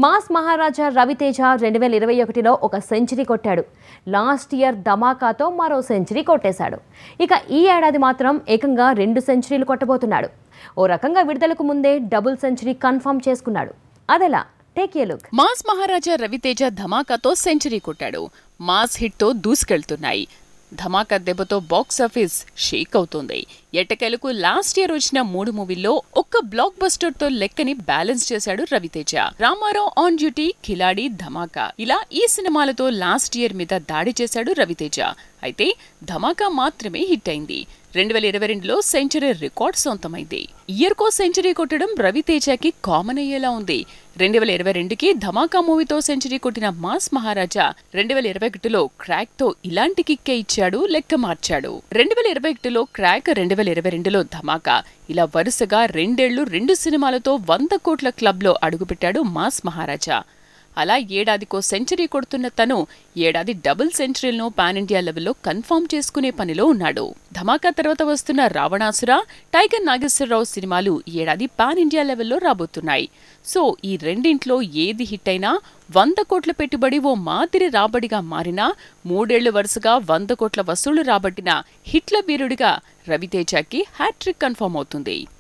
Mass Maharaja Raviteja 2021లో ఒక century కొట్టాడు. Last year ధమాకాతో మరో సెంచరీ కొట్టేశాడు. ఇక ఈ ఏడాది మాత్రం ఏకంగా 2 సెంచరీలు కొట్టబోతున్నాడు. ఓ రకంగా విడుదలకు ముందే డబుల్ సెంచరీ కన్ఫర్మ్ చేసుకున్నాడు. అదెలా? Take a look. Mass Maharaja Ravi Teja ధమాకాతో సెంచరీ కొట్టాడు. మాస్ హిట్ తో దూసుకెళ్తున్నాయి. ధమాకా దెబ్బతో బాక్సాఫీస్ షేక్ అవుతోంది. ఎట్టకేలకు లాస్ట్ ఇయర్ వచ్చిన 3 మూవీల్లో ఒక్క బ్లాక్ బస్టర్ తో లెక్కని బ్యాలెన్స్ చేశాడు రవితేజ. రామారావు ఆన్ డ్యూటీ, కిలాడి, ధమాకా ఇలా ఈ సినిమాలతో లాస్ట్ ఇయర్ మీద దాడి చేశాడు రవితేజ. అయితే ధమాకా మాత్రమే హిట్ అయింది. 2022లో సెంచరీ రికార్డ్ సొంతమైంది. ఇయర్కో సెంచరీ కొట్టడం రవితేజకి కామన్ అయ్యేలా ఉంది. 2022కి ధమాకా మూవీతో సెంచరీ కొట్టిన మాస్ మహారాజా 2021లో క్రాక్ తో ఇలాంటి కిక్కే ఇచ్చాడు, లెక్క మార్చాడు. 2021లో క్రాక్, 2022లో ధమాకా ఇలా వరుసగా 2 ఏళ్లు 2 సినిమాలతో 100 కోట్ల క్లబ్ లో అడుగుపెట్టాడు మాస్ మహారాజా. అలా ఏడాదికో సెంచరీ కొడుతున్న తను ఏడాది డబుల్ సెంచరీలను పాన్ ఇండియా లెవెల్లో కన్ఫర్మ్ చేసుకునే పనిలో ఉన్నాడు. ధమాకా తర్వాత వస్తున్న రావణాసుర, టైగర్ నాగేశ్వరరావు సినిమాలు ఏడాది పాన్ ఇండియా లెవెల్లో రాబోతున్నాయి. సో ఈ రెండింట్లో ఏది హిట్ అయినా 100 కోట్ల పెట్టుబడి ఓ మాదిరి రాబడిగా మారినా 3 ఏళ్లు వరుసగా 100 కోట్ల వసూళ్లు రాబట్టిన హిట్ల వీరుడిగా రవితేజకి హ్యాట్రిక్ కన్ఫర్మ్ అవుతుంది.